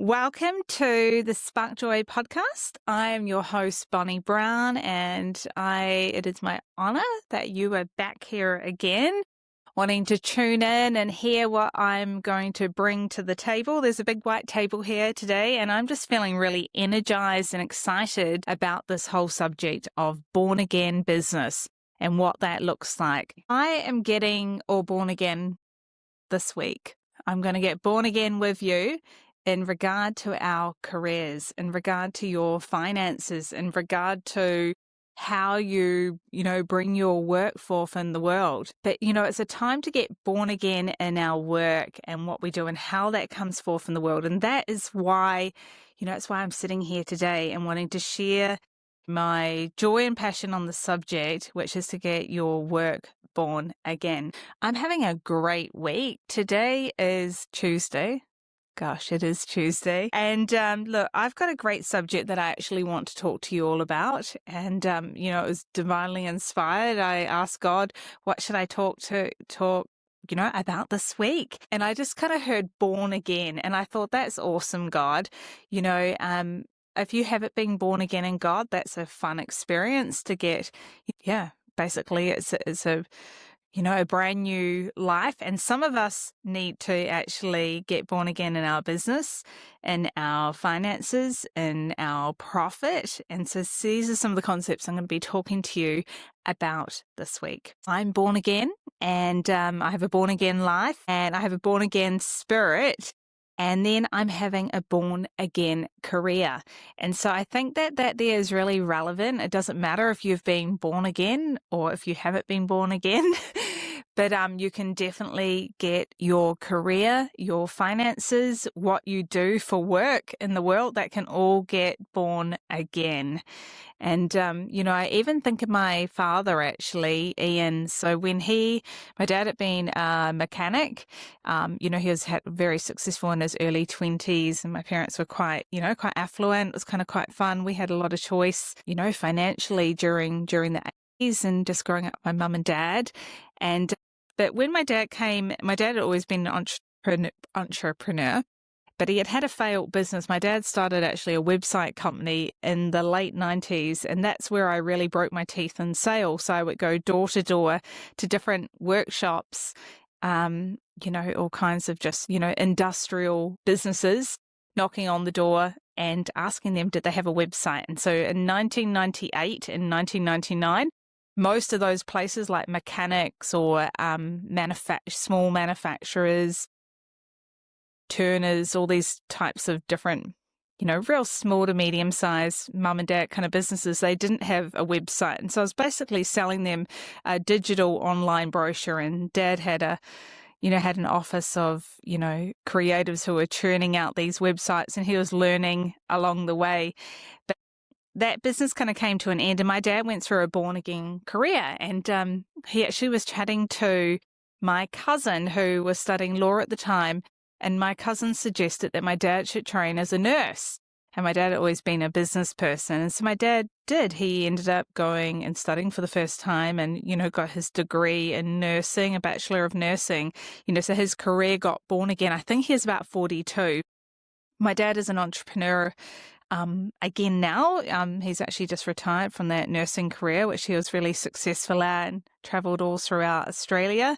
Welcome to the Spark Joy podcast. I am your host, Bonnie Brown, and it is my honor that you are back here again, wanting to tune in and hear what I'm going to bring to the table. There's a big white table here today, and I'm just feeling really energized and excited about this whole subject of born again business and what that looks like. I am getting all born again this week. I'm going to get born again with you in regard to our careers, in regard to your finances, in regard to how you bring your work forth in the world. But, it's a time to get born again in our work and what we do and how that comes forth in the world. And that is why, it's why I'm sitting here today and wanting to share my joy and passion on the subject, which is to get your work born again. I'm having a great week. Today is Tuesday. Gosh, it is Tuesday. And look, I've got a great subject that I actually want to talk to you all about. And, it was divinely inspired. I asked God, what should I talk about this week? And I just kind of heard born again. And I thought, that's awesome, God. If you haven't been born again in God, that's a fun experience to get. Yeah, basically it's a brand new life. And some of us need to actually get born again in our business, in our finances, in our profit. And so these are some of the concepts I'm going to be talking to you about this week. I'm born again, and I have a born again life, and I have a born again spirit. And then I'm having a born again career. And so I think that there is really relevant. It doesn't matter if you've been born again or if you haven't been born again, but you can definitely get your career, your finances, what you do for work in the world, that can all get born again. And, I even think of my father, actually, Ian. So when my dad had been a mechanic, he was very successful in his early 20s, and my parents were quite affluent. It was kind of quite fun. We had a lot of choice, financially during the 80s and just growing up with my mum and dad. But when my dad had always been an entrepreneur. But he had a failed business. My dad started actually a website company in the late 90s, and that's where I really broke my teeth in sales. So I would go door to door to different workshops, all kinds of just, industrial businesses, knocking on the door and asking them, did they have a website? And so in 1998 and 1999, most of those places like mechanics or small manufacturers, turners, all these types of different, real small to medium sized mum and dad kind of businesses, they didn't have a website. And so I was basically selling them a digital online brochure, and Dad had an office of, creatives who were churning out these websites, and he was learning along the way. But that business kind of came to an end, and my dad went through a born again career. And he actually was chatting to my cousin who was studying law at the time. And my cousin suggested that my dad should train as a nurse. And my dad had always been a business person. And so my dad did. He ended up going and studying for the first time and, got his degree in nursing, a Bachelor of Nursing. So his career got born again. I think he was about 42. My dad is an entrepreneur again now. He's actually just retired from that nursing career, which he was really successful at, and traveled all throughout Australia.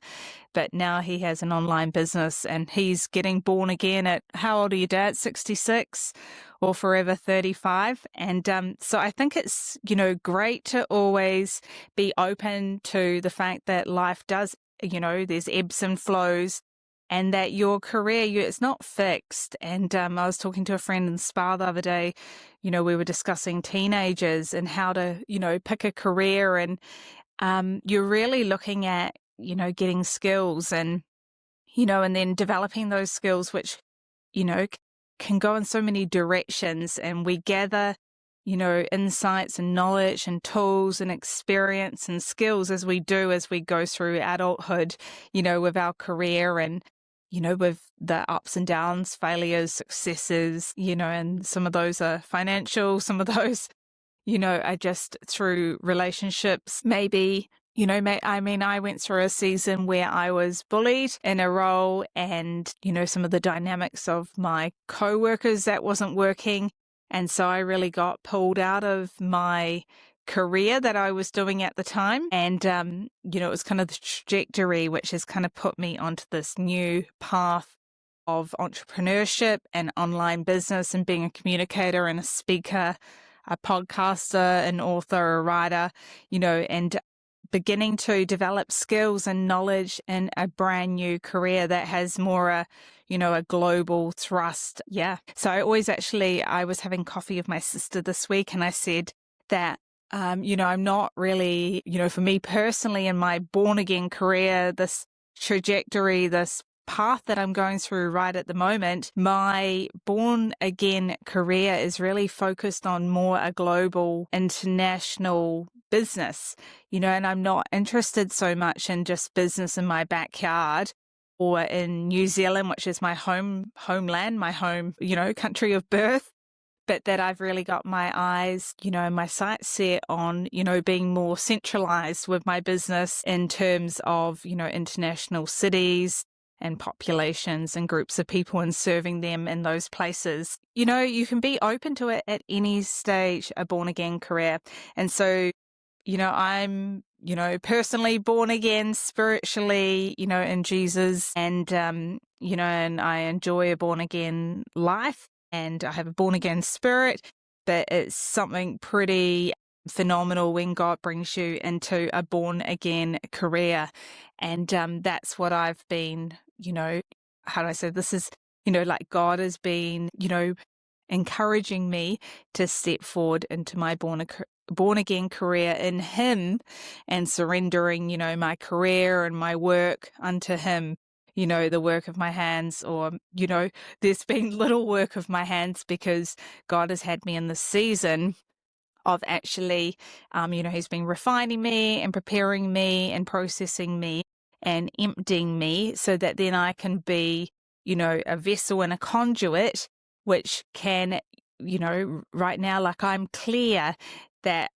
But now he has an online business, and he's getting born again at, how old are you, Dad? 66 or forever 35. And so I think it's, great to always be open to the fact that life does, there's ebbs and flows. And that your career, it's not fixed. And I was talking to a friend in Spa the other day, we were discussing teenagers and how to, pick a career. And you're really looking at, getting skills and, and then developing those skills, which, can go in so many directions. And we gather, insights and knowledge and tools and experience and skills as we go through adulthood, with our career and, with the ups and downs, failures, successes, and some of those are financial, some of those, are just through relationships, maybe I went through a season where I was bullied in a role, and, some of the dynamics of my co-workers, that wasn't working. And so I really got pulled out of my career that I was doing at the time. And, it was kind of the trajectory which has kind of put me onto this new path of entrepreneurship and online business and being a communicator and a speaker, a podcaster, an author, a writer, and beginning to develop skills and knowledge in a brand new career that has more a global thrust. Yeah. So I was having coffee with my sister this week, and I said that, I'm not really, for me personally in my born again career, this trajectory, this path that I'm going through right at the moment, my born again career is really focused on more a global international business, and I'm not interested so much in just business in my backyard or in New Zealand, which is my homeland, my home, country of birth, but that I've really got my eyes, my sights set on, being more centralized with my business in terms of, international cities and populations and groups of people and serving them in those places. You can be open to it at any stage, a born again career. And so, I'm, personally born again spiritually, in Jesus, and, and I enjoy a born again life, and I have a born again spirit, but it's something pretty phenomenal when God brings you into a born again career. And that's what I've been, how do I say, this is, like God has been, encouraging me to step forward into my born again career in Him, and surrendering, my career and my work unto Him, the work of my hands, or, there's been little work of my hands because God has had me in this season of actually, He's been refining me and preparing me and processing me and emptying me so that then I can be, a vessel and a conduit, which can, right now, like I'm clear that,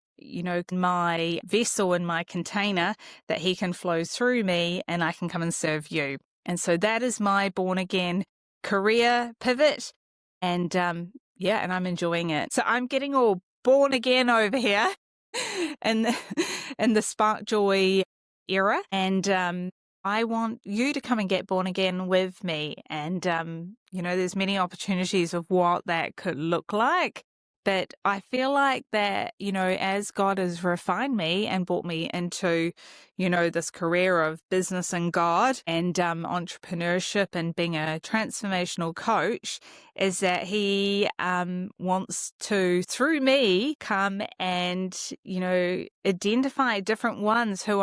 my vessel and my container, that He can flow through me and I can come and serve you. And so that is my born again career pivot. And, and I'm enjoying it. So I'm getting all born again over here in the Spark Joy era. And I want you to come and get born again with me. And, there's many opportunities of what that could look like. But I feel like that, as God has refined me and brought me into, this career of business and God and entrepreneurship and being a transformational coach, is that He wants to, through me, come and, identify different ones who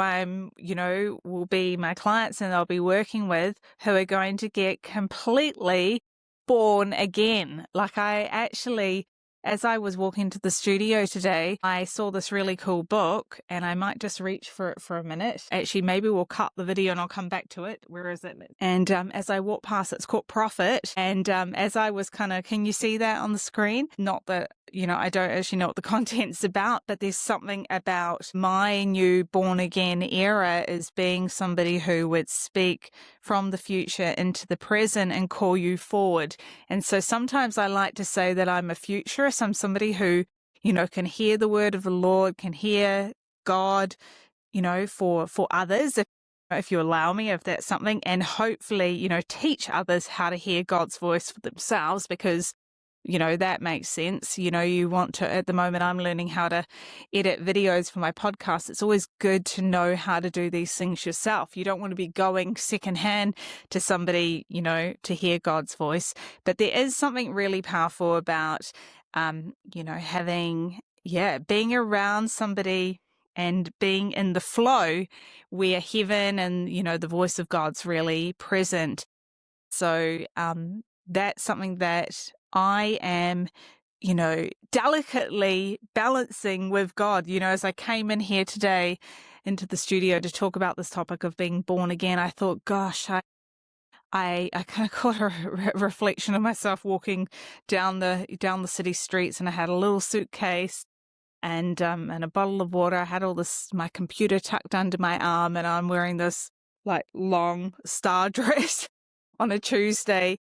will be my clients and I'll be working with, who are going to get completely born again. Like as I was walking to the studio today, I saw this really cool book, and I might just reach for it for a minute. Actually, maybe we'll cut the video and I'll come back to it. Where is it? And as I walk past, it's called Prophet. And as I was can you see that on the screen? Not that, I don't actually know what the content's about, but there's something about my new born again era as being somebody who would speak from the future into the present and call you forward. And so sometimes I like to say that I'm a futurist. I'm somebody who, can hear the word of the Lord, can hear God, for others, if you allow me, if that's something, and hopefully, teach others how to hear God's voice for themselves, because that makes sense. You want to, at the moment, I'm learning how to edit videos for my podcast. It's always good to know how to do these things yourself. You don't want to be going secondhand to somebody, to hear God's voice. But there is something really powerful about, being around somebody and being in the flow where heaven and, the voice of God's really present. So, that's something that I am, delicately balancing with God. As I came in here today into the studio to talk about this topic of being born again, I thought, gosh, I kind of caught a reflection of myself walking down the city streets, and I had a little suitcase and a bottle of water. I had my computer tucked under my arm, and I'm wearing this like long star dress on a Tuesday.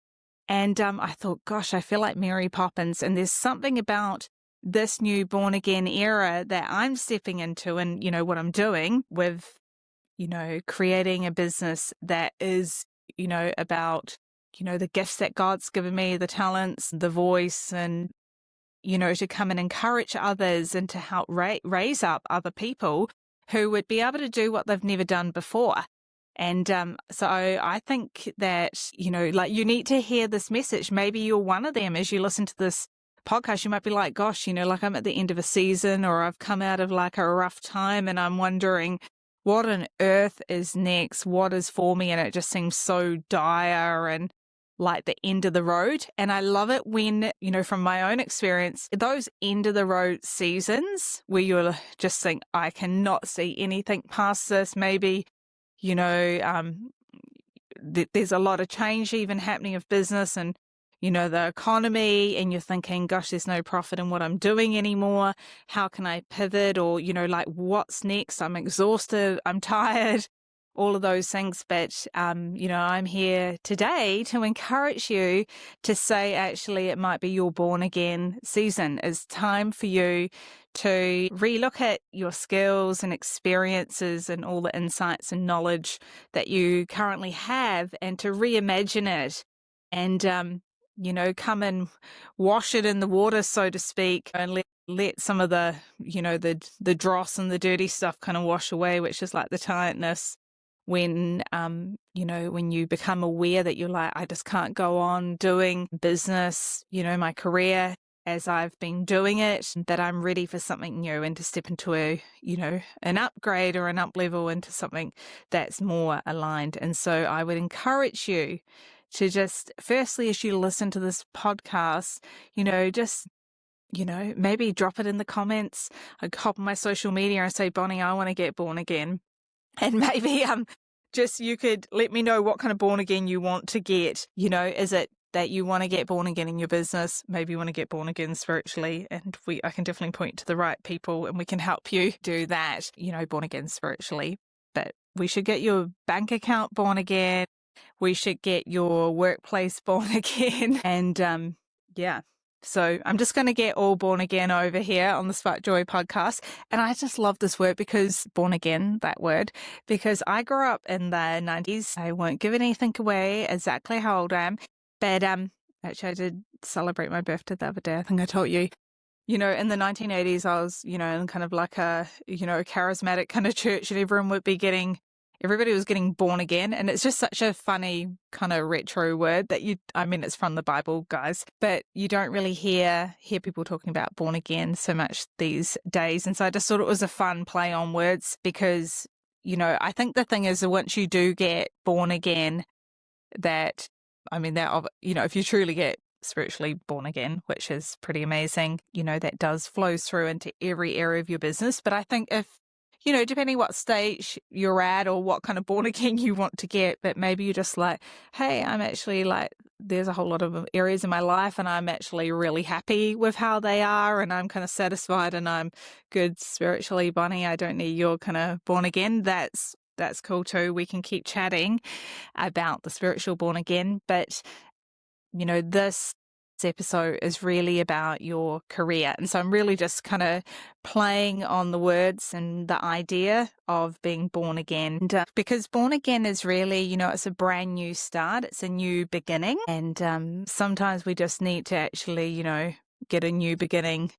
And I thought, gosh, I feel like Mary Poppins. And there's something about this new born again era that I'm stepping into, and, what I'm doing with, creating a business that is, about, the gifts that God's given me, the talents, the voice, and, to come and encourage others and to help raise up other people who would be able to do what they've never done before. And so I think that, you need to hear this message. Maybe you're one of them. As you listen to this podcast, you might be like, gosh, like I'm at the end of a season, or I've come out of like a rough time and I'm wondering what on earth is next, what is for me. And it just seems so dire and like the end of the road. And I love it when, from my own experience, those end of the road seasons where you'll just think, I cannot see anything past this. Maybe there's a lot of change even happening of business and, the economy, and you're thinking, gosh, there's no profit in what I'm doing anymore. How can I pivot? Or, like, what's next? I'm exhausted. I'm tired. All of those things. But, I'm here today to encourage you to say, actually, it might be your born again season. It's time for you to relook at your skills and experiences and all the insights and knowledge that you currently have, and to reimagine it and, come and wash it in the water, so to speak, and let some of the, the dross and the dirty stuff kind of wash away, which is like the tiredness when, when you become aware that you're like, I just can't go on doing business, my career as I've been doing it, that I'm ready for something new and to step into an upgrade or an up level into something that's more aligned. And so I would encourage you to just, firstly, as you listen to this podcast, maybe drop it in the comments. I hop on my social media and say, Bonnie, I want to get born again. And maybe just you could let me know what kind of born again you want to get. Is it that you want to get born again in your business? Maybe you want to get born again spiritually, and I can definitely point to the right people and we can help you do that, born again spiritually. But we should get your bank account born again. We should get your workplace born again. And so I'm just going to get all born again over here on the Spark Joy podcast. And I just love this word, because born again, that word, because I grew up in the 90s. I won't give anything away exactly how old I am. But actually, I did celebrate my birthday the other day. I think I told you. In the 1980s, I was, in kind of like a, charismatic kind of church, and everybody was getting born again. And it's just such a funny kind of retro word that it's from the Bible, guys, but you don't really hear people talking about born again so much these days. And so I just thought it was a fun play on words, because, I think the thing is that once you do get born again, if you truly get spiritually born again, which is pretty amazing, that does flow through into every area of your business. But I think if, depending what stage you're at or what kind of born again you want to get, but maybe you're just like, hey, I'm actually like, there's a whole lot of areas in my life and I'm actually really happy with how they are and I'm kind of satisfied and I'm good spiritually, Bonnie. I don't need your kind of born again. That's cool too. We can keep chatting about the spiritual born again. But, this episode is really about your career. And so I'm really just kind of playing on the words and the idea of being born again. And, because born again is really, it's a brand new start. It's a new beginning. And sometimes we just need to actually, get a new beginning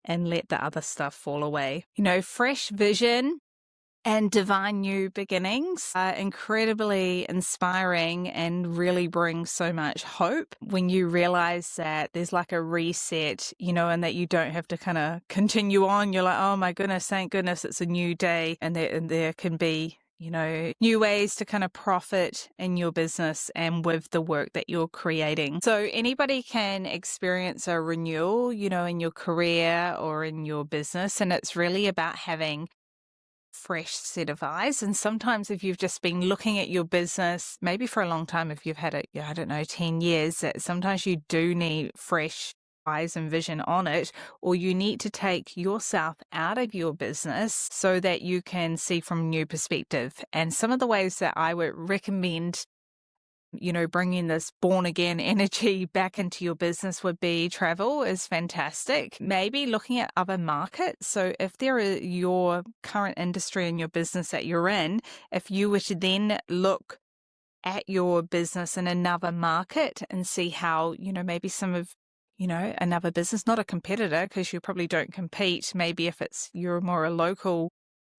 and let the other stuff fall away. Fresh vision and divine new beginnings are incredibly inspiring and really bring so much hope when you realize that there's like a reset, and that you don't have to kind of continue on. You're like, oh my goodness, thank goodness it's a new day. And there can be, new ways to kind of profit in your business and with the work that you're creating. So anybody can experience a renewal, in your career or in your business. And it's really about having fresh set of eyes. And sometimes if you've just been looking at your business, maybe for a long time, if you've had it, 10 years, that sometimes you do need fresh eyes and vision on it, or you need to take yourself out of your business so that you can see from a new perspective. And some of the ways that I would recommend, bringing this born again energy back into your business would be travel is fantastic. Maybe looking at other markets. So if there is your current industry and your business that you're in, if you were to then look at your business in another market and see how, maybe some of, another business, not a competitor, because you probably don't compete. Maybe if you're more a local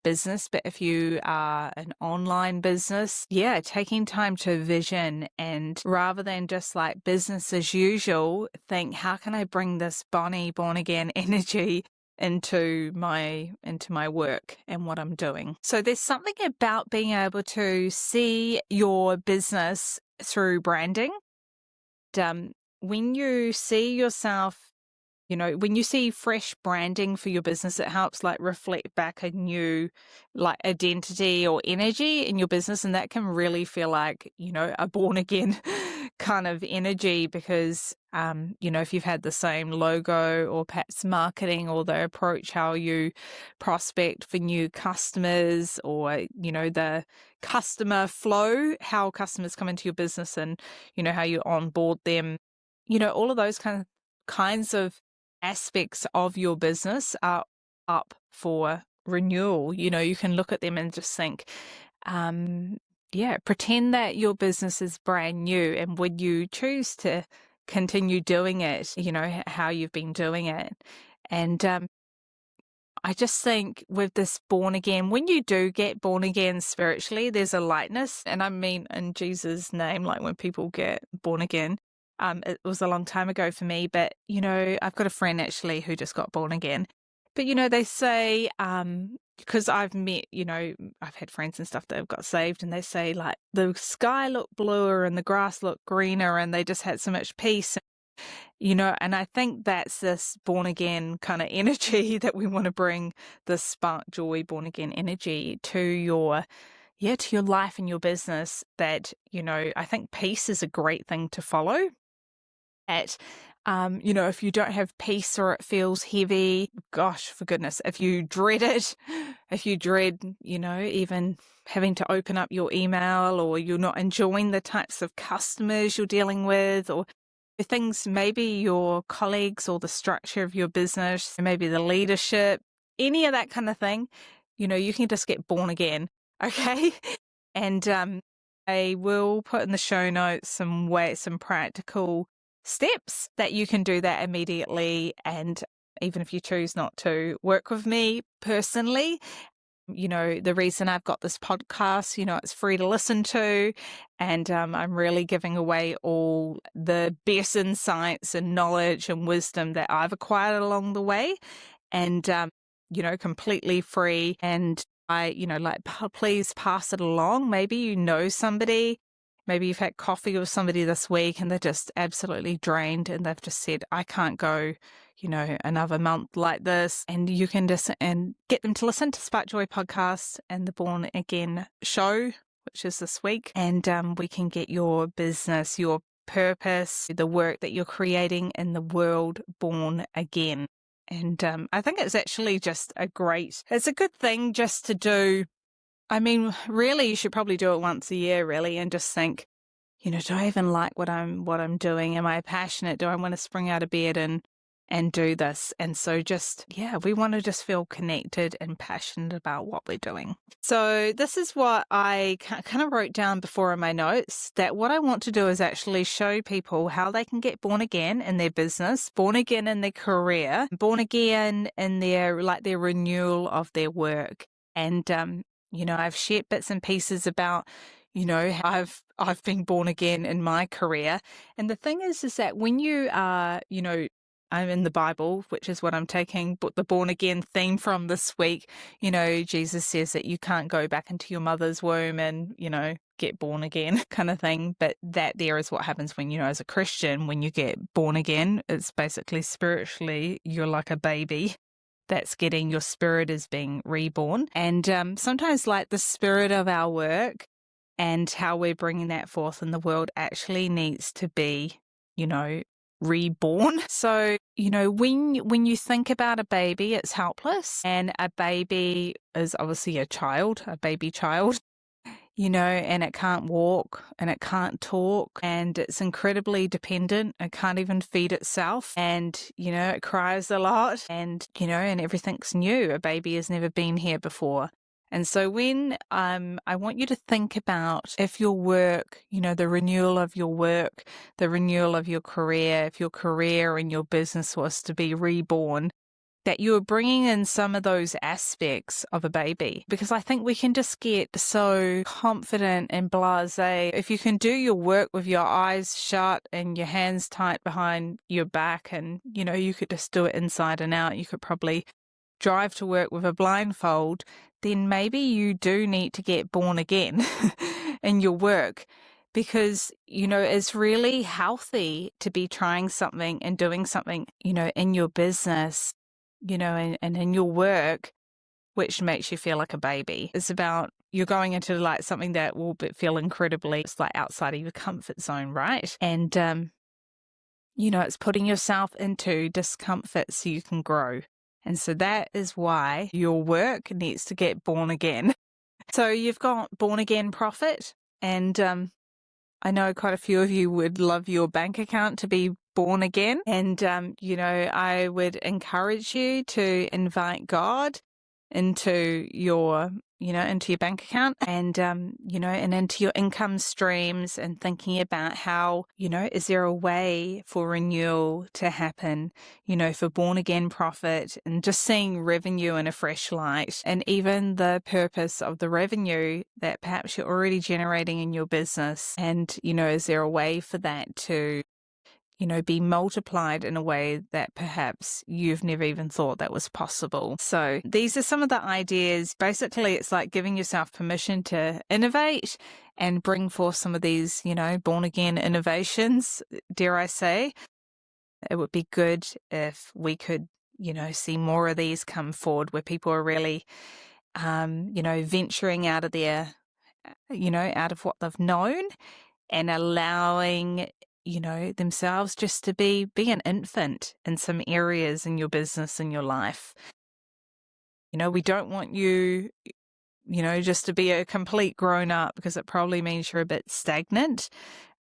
business, but if you are an online business, taking time to vision, and rather than just like business as usual, think, how can I bring this Bonnie born again energy into my work and what I'm doing? So there's something about being able to see your business through branding. When you see yourself, when you see fresh branding for your business, it helps like reflect back a new like identity or energy in your business. And that can really feel like, a born again kind of energy, because, if you've had the same logo or perhaps marketing or the approach, how you prospect for new customers, or, the customer flow, how customers come into your business and, how you onboard them, all of those kinds of aspects of your business are up for renewal. You can look at them and just think, pretend that your business is brand new, and would you choose to continue doing it, how you've been doing it. And I just think with this born again, when you do get born again spiritually, there's a lightness. And I mean, in Jesus' name, like when people get born again, it was a long time ago for me, but, I've got a friend actually who just got born again. But, they say, because I've met, I've had friends and stuff that have got saved, and they say like the sky looked bluer and the grass looked greener, and they just had so much peace. And I think that's this born again kind of energy that we want to bring, this spark joy, born again energy to your life and your business. That, I think peace is a great thing to follow. If you don't have peace or it feels heavy, gosh, for goodness, if you dread it, even having to open up your email, or you're not enjoying the types of customers you're dealing with, or things, maybe your colleagues or the structure of your business, maybe the leadership, any of that kind of thing, you can just get born again. Okay. And I will put in the show notes some practical steps that you can do that immediately. And even if you choose not to work with me personally, the reason I've got this podcast, it's free to listen to, and I'm really giving away all the best insights and knowledge and wisdom that I've acquired along the way, and, completely free. And I, please pass it along. Maybe somebody, maybe you've had coffee with somebody this week and they're just absolutely drained, and they've just said, I can't go, another month like this. And you can just and get them to listen to Spark Joy podcast and the Born Again show, which is this week. And we can get your business, your purpose, the work that you're creating in the world born again. And I think it's actually just it's a good thing just to do. I mean, really, you should probably do it once a year, really, and just think, do I even like what I'm doing? Am I passionate? Do I want to spring out of bed and do this? And so we want to just feel connected and passionate about what we're doing. So this is what I kind of wrote down before in my notes, that what I want to do is actually show people how they can get born again in their business, born again in their career, born again in their renewal of their work. And, I've shared bits and pieces about, how I've been born again in my career. And the thing is that when you are, I'm in the Bible, which is what I'm taking the born again theme from this week. Jesus says that you can't go back into your mother's womb and, get born again kind of thing. But that there is what happens when, as a Christian, when you get born again, it's basically spiritually, you're like a baby. Your spirit is being reborn. And sometimes like the spirit of our work and how we're bringing that forth in the world actually needs to be, reborn. So, when you think about a baby, it's helpless, and a baby is obviously a baby child. And it can't walk and it can't talk and it's incredibly dependent. It can't even feed itself and, it cries a lot and, and everything's new. A baby has never been here before. And so when I want you to think about if your work, the renewal of your work, the renewal of your career, if your career and your business was to be reborn, that you're bringing in some of those aspects of a baby. Because I think we can just get so confident and blasé. If you can do your work with your eyes shut and your hands tight behind your back and, you could just do it inside and out, you could probably drive to work with a blindfold, then maybe you do need to get born again in your work. Because, it's really healthy to be trying something and doing something, in your business, and in your work, which makes you feel like a baby. It's about you're going into like something that will feel incredibly, it's like outside of your comfort zone, right? And, it's putting yourself into discomfort so you can grow. And so that is why your work needs to get born again. So you've got born again profit. And I know quite a few of you would love your bank account to be born again. And, I would encourage you to invite God into your, into your bank account and, and into your income streams and thinking about how, is there a way for renewal to happen, for born again profit and just seeing revenue in a fresh light and even the purpose of the revenue that perhaps you're already generating in your business. And, is there a way for that to be multiplied in a way that perhaps you've never even thought that was possible. So these are some of the ideas. Basically, it's like giving yourself permission to innovate and bring forth some of these, born again innovations, dare I say. It would be good if we could, see more of these come forward where people are really, venturing out of their, out of what they've known and allowing themselves just to be an infant in some areas in your business and your life. We don't want you, just to be a complete grown up because it probably means you're a bit stagnant,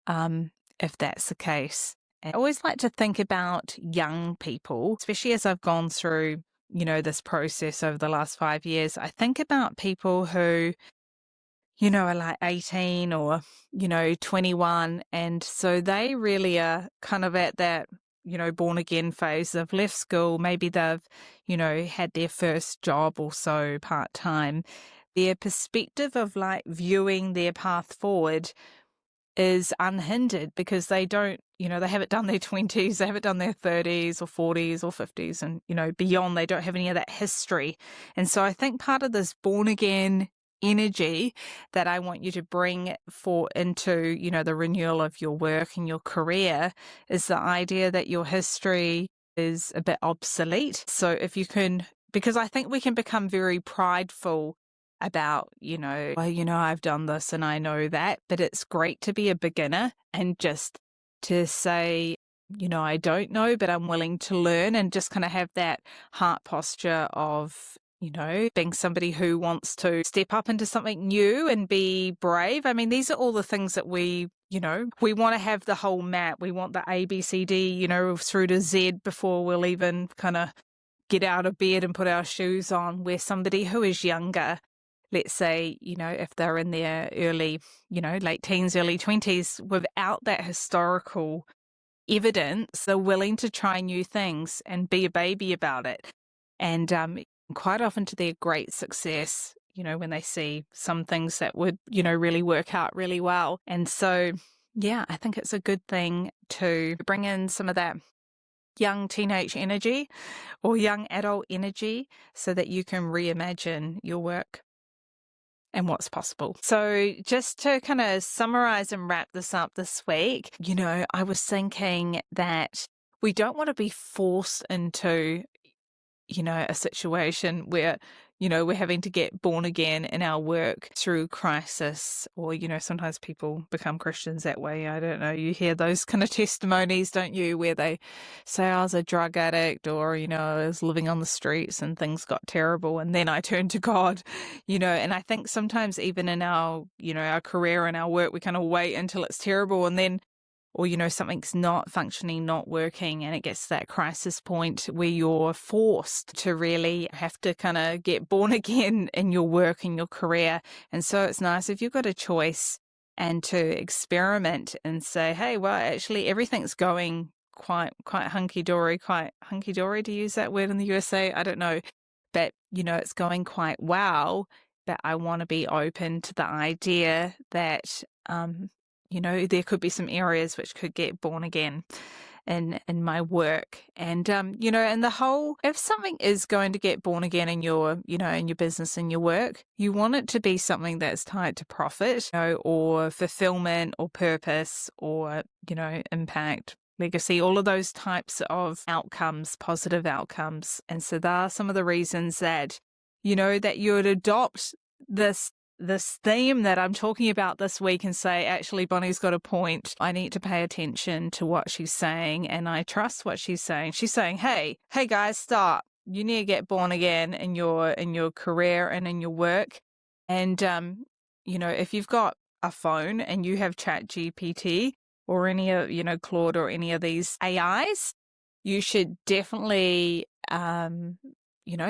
if that's the case. And I always like to think about young people, especially as I've gone through, this process over the last 5 years. I think about people who are like 18 or, 21. And so they really are kind of at that, born again phase. They've left school. Maybe they've, had their first job or so part-time. Their perspective of like viewing their path forward is unhindered because they don't, they haven't done their 20s, they haven't done their 30s or 40s or 50s and, beyond. They don't have any of that history. And so I think part of this born again energy that I want you to bring into, the renewal of your work and your career is the idea that your history is a bit obsolete. So if you can, because I think we can become very prideful about, I've done this and I know that, but it's great to be a beginner and just to say, I don't know, but I'm willing to learn and just kind of have that heart posture of, being somebody who wants to step up into something new and be brave. I mean, these are all the things that we want to have the whole map. We want the A, B, C, D, through to Z before we'll even kind of get out of bed and put our shoes on. Where somebody who is younger, let's say, if they're in their early, late teens, early 20s, without that historical evidence, they're willing to try new things and be a baby about it. And quite often to their great success, when they see some things that would, really work out really well. And so, yeah, I think it's a good thing to bring in some of that young teenage energy or young adult energy so that you can reimagine your work and what's possible. So just to kind of summarize and wrap this up this week, I was thinking that we don't want to be forced into a situation where, we're having to get born again in our work through crisis, or, sometimes people become Christians that way. I don't know. You hear those kind of testimonies, don't you, where they say, I was a drug addict, or, I was living on the streets and things got terrible. And then I turned to God, and I think sometimes even in our, our career and our work, we kind of wait until it's terrible, and then, or, something's not functioning, not working, and it gets to that crisis point where you're forced to really have to kind of get born again in your work and your career. And so it's nice if you've got a choice and to experiment and say, hey, well, actually everything's going quite hunky-dory, to use that word in the USA. I don't know. But, it's going quite well. But I want to be open to the idea that, there could be some areas which could get born again in my work. And, and the whole, if something is going to get born again in your, in your business and your work, you want it to be something that's tied to profit, or fulfillment or purpose or, impact, legacy, all of those types of outcomes, positive outcomes. And so there are some of the reasons that, that you would adopt this theme that I'm talking about this week and say, actually, Bonnie's got a point. I need to pay attention to what she's saying, and I trust what she's saying. She's saying, hey guys, stop. You need to get born again in your career and in your work. And, if you've got a phone and you have ChatGPT or any of, Claude or any of these AIs, you should definitely,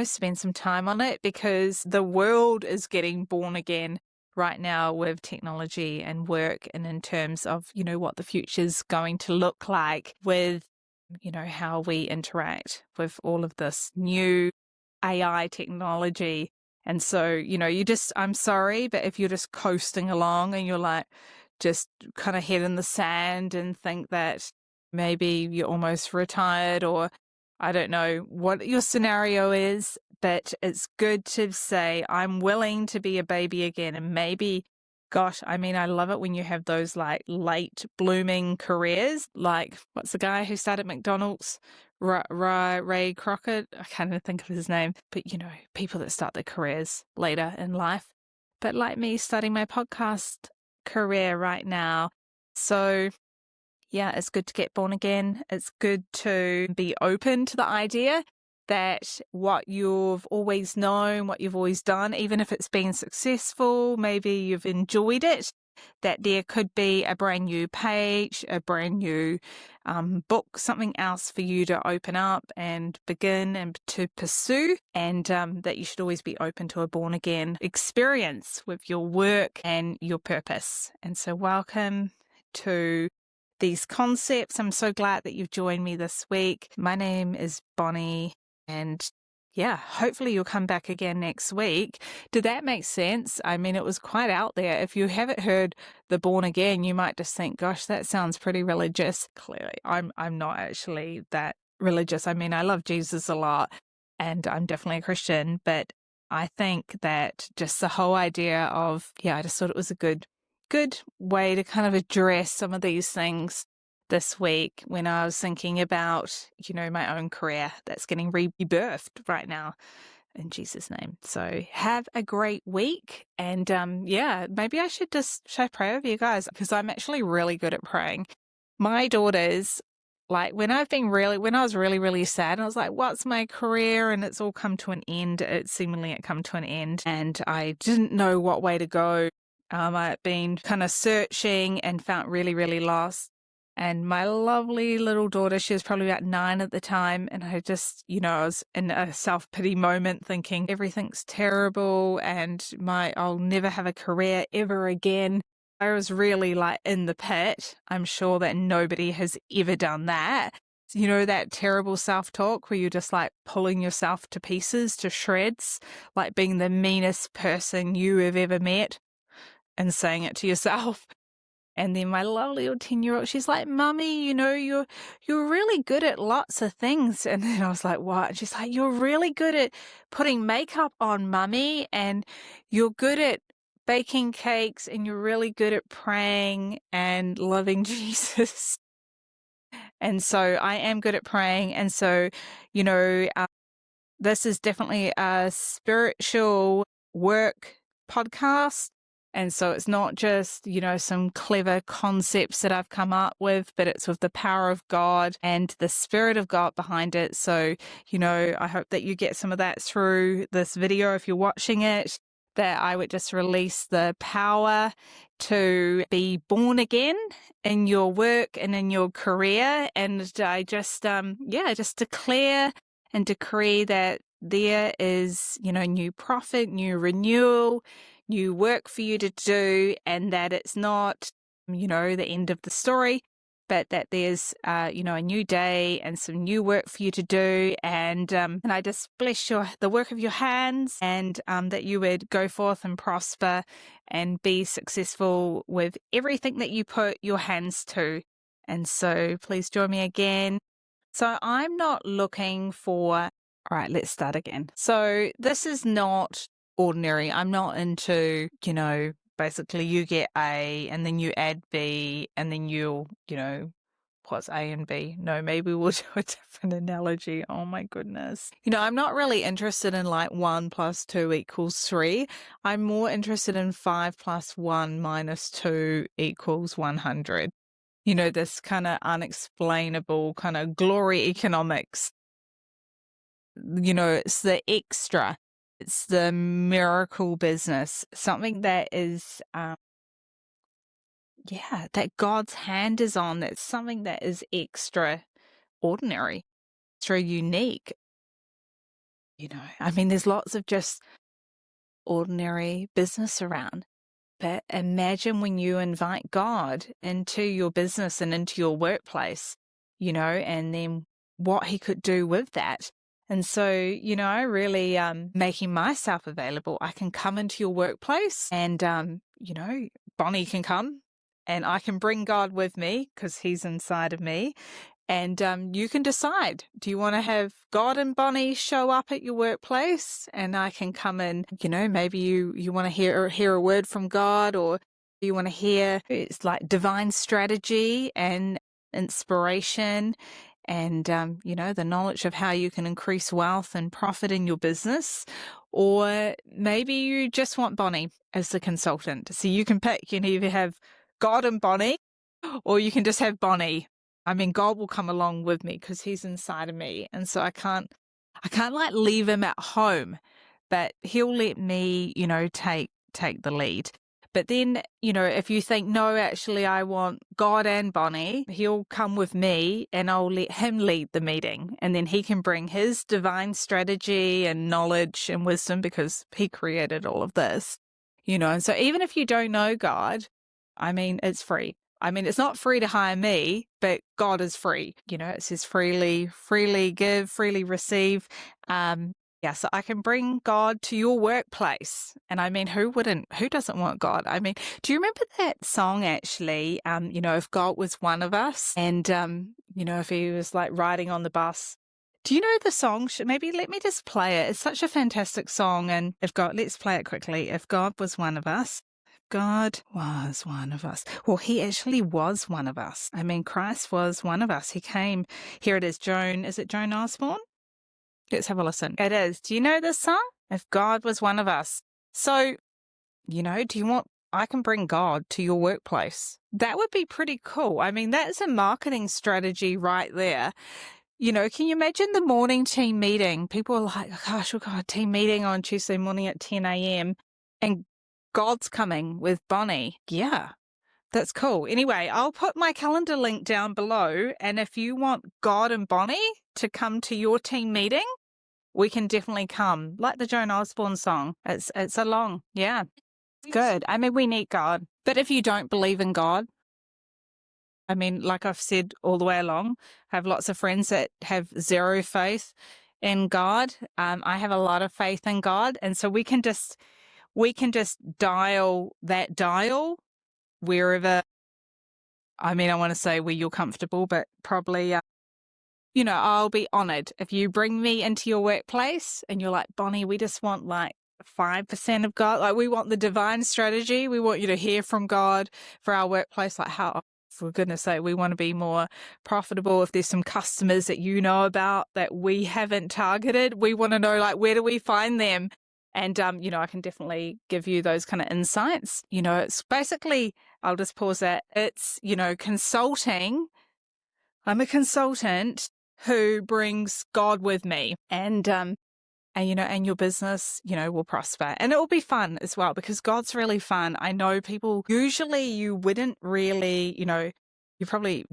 spend some time on it, because the world is getting born again right now with technology and work, and in terms of, what the future's going to look like with, how we interact with all of this new AI technology. And so, I'm sorry, but if you're just coasting along and you're like, just kind of head in the sand and think that maybe you're almost retired, or I don't know what your scenario is, but it's good to say, I'm willing to be a baby again. And maybe, gosh, I love it when you have those like late blooming careers. Like, what's the guy who started McDonald's? Ray Crockett? I can't even think of his name. But, people that start their careers later in life. But like me, starting my podcast career right now. So yeah, it's good to get born again. It's good to be open to the idea that what you've always known, what you've always done, even if it's been successful, maybe you've enjoyed it, that there could be a brand new page, a brand new book, something else for you to open up and begin and to pursue, and that you should always be open to a born again experience with your work and your purpose. And so welcome to these concepts. I'm so glad that you've joined me this week. My name is Bonnie, and yeah, hopefully you'll come back again next week. Did that make sense? It was quite out there. If you haven't heard the born again, you might just think, gosh, that sounds pretty religious. Clearly, I'm not actually that religious. I love Jesus a lot, and I'm definitely a Christian, but I think that just the whole idea of, I just thought it was a good way to kind of address some of these things this week when I was thinking about, my own career that's getting rebirthed right now in Jesus' name. So have a great week. And maybe I should pray over you guys, because I'm actually really good at praying. My daughters, like when I was really, really sad, and I was like, what's my career? And it's all come to an end. It come to an end, and I didn't know what way to go. I'd been kind of searching and felt really, really lost. And my lovely little daughter, she was probably about 9 at the time, and I just, I was in a self-pity moment thinking everything's terrible and I'll never have a career ever again. I was really like in the pit. I'm sure that nobody has ever done that. That terrible self-talk where you're just like pulling yourself to pieces, to shreds, like being the meanest person you have ever met, and saying it to yourself. And then my lovely little 10-year-old, she's like, Mummy, you're really good at lots of things. And then I was like, what? And she's like, you're really good at putting makeup on, Mummy, and you're good at baking cakes, and you're really good at praying and loving Jesus. And so I am good at praying. And so, this is definitely a spiritual work podcast. And so it's not just, some clever concepts that I've come up with, but it's with the power of God and the Spirit of God behind it. So, I hope that you get some of that through this video if you're watching it, that I would just release the power to be born again in your work and in your career. And I just, just declare and decree that there is, new profit, new renewal, new work for you to do, and that it's not, the end of the story, but that there's, a new day and some new work for you to do. And I just bless the work of your hands, and that you would go forth and prosper and be successful with everything that you put your hands to. And so please join me again. So I'm not looking for, all right, let's start again. So this is not ordinary. I'm not into, basically you get A and then you add B and then you'll, what's A and B? No, maybe we'll do a different analogy. Oh my goodness. I'm not really interested in like 1 + 2 = 3. I'm more interested in 5 + 1 - 2 = 100. This kind of unexplainable kind of glory economics. It's the extra. It's the miracle business, something that is, that God's hand is on. That's something that is extraordinary, extra unique. There's lots of just ordinary business around. But imagine when you invite God into your business and into your workplace, and then what he could do with that. And so, I really making myself available. I can come into your workplace and, Bonnie can come and I can bring God with me because he's inside of me. And you can decide, do you want to have God and Bonnie show up at your workplace? And I can come in, maybe you want to hear a word from God, or you want to hear, it's like divine strategy and inspiration and, the knowledge of how you can increase wealth and profit in your business. Or maybe you just want Bonnie as the consultant. So you can pick, you can either have God and Bonnie, or you can just have Bonnie. God will come along with me because he's inside of me. And so I can't like leave him at home, but he'll let me, take the lead. But then, if you think, no, actually I want God and Bonnie, he'll come with me and I'll let him lead the meeting. And then he can bring his divine strategy and knowledge and wisdom because he created all of this, And so even if you don't know God, it's free. It's not free to hire me, but God is free. It says freely give, freely receive. So I can bring God to your workplace. And who doesn't want God? Do you remember that song actually? If God was one of us and, if he was like riding on the bus. Do you know the song? Maybe let me just play it. It's such a fantastic song. And let's play it quickly. If God was one of us. God was one of us. Well, he actually was one of us. Christ was one of us. He came. Here it is, Joan. Is it Joan Osborne? Let's have a listen. It is. Do you know this song? If God was one of us. So, I can bring God to your workplace. That would be pretty cool. That's a marketing strategy right there. Can you imagine the morning team meeting? People are like, gosh, we've got a team meeting on Tuesday morning at 10 a.m. and God's coming with Bonnie. Yeah, that's cool. Anyway, I'll put my calendar link down below. And if you want God and Bonnie to come to your team meeting, we can definitely come. Like the Joan Osborne song. It's along. Yeah, it's good. We need God. But if you don't believe in God, like I've said all the way along, I have lots of friends that have zero faith in God. I have a lot of faith in God. And so we can just dial that dial wherever, I want to say where you're comfortable, but probably, I'll be honored if you bring me into your workplace and you're like, Bonnie, we just want like 5% of God. Like we want the divine strategy. We want you to hear from God for our workplace. Like how for goodness sake, we want to be more profitable. If there's some customers that you know about that we haven't targeted, we want to know, like, where do we find them? And, I can definitely give you those kind of insights. It's basically, I'll just pause that. It's, consulting. I'm a consultant who brings God with me, and your business, will prosper, and it will be fun as well, because God's really fun. I know people, usually you wouldn't really,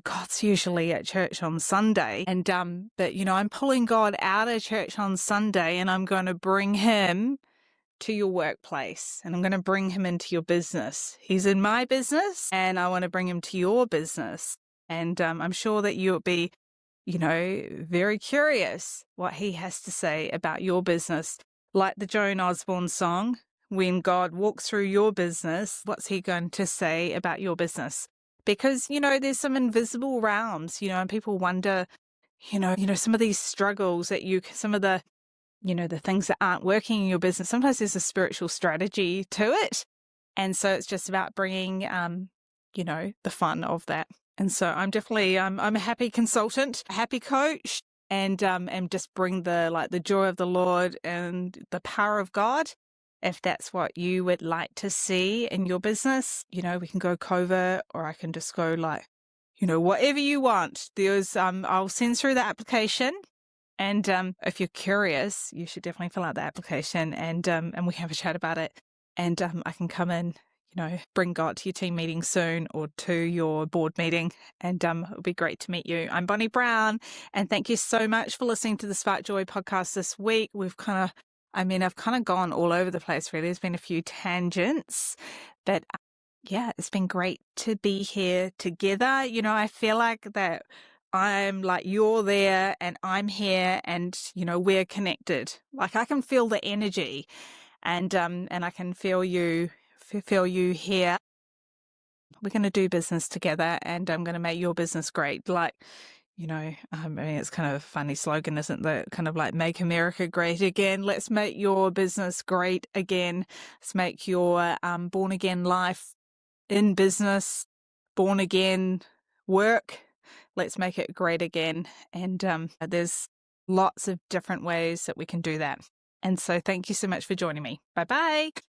God's usually at church on Sunday, and, but, I'm pulling God out of church on Sunday, and I'm going to bring him to your workplace, and I'm going to bring him into your business. He's in my business, and I want to bring him to your business. And I'm sure that you'll be, very curious what he has to say about your business. Like the Joan Osborne song, when God walks through your business, what's he going to say about your business? Because, there's some invisible realms, and people wonder, some of these struggles that some of the things that aren't working in your business, sometimes there's a spiritual strategy to it. And so it's just about bringing, the fun of that. And so I'm definitely, I'm a happy consultant, a happy coach, and just bring the joy of the Lord and the power of God. If that's what you would like to see in your business, we can go covert, or I can just go whatever you want. I'll send through the application. And if you're curious, you should definitely fill out the application, and we have a chat about it. And I can come in, bring God to your team meeting soon, or to your board meeting, and it'll be great to meet you. I'm Bonnie Brown, and thank you so much for listening to the Spark Joy podcast this week. I've kind of gone all over the place, really. There's been a few tangents, but it's been great to be here together. I feel like that I'm like, you're there and I'm here, and, we're connected. Like, I can feel the energy, and I can feel you here. We're going to do business together, and I'm going to make your business great. Like, it's kind of a funny slogan, isn't it? Kind of like, make America great again. Let's make your business great again. Let's make your born again life in business, born again work. Let's make it great again. And there's lots of different ways that we can do that. And so thank you so much for joining me. Bye-bye.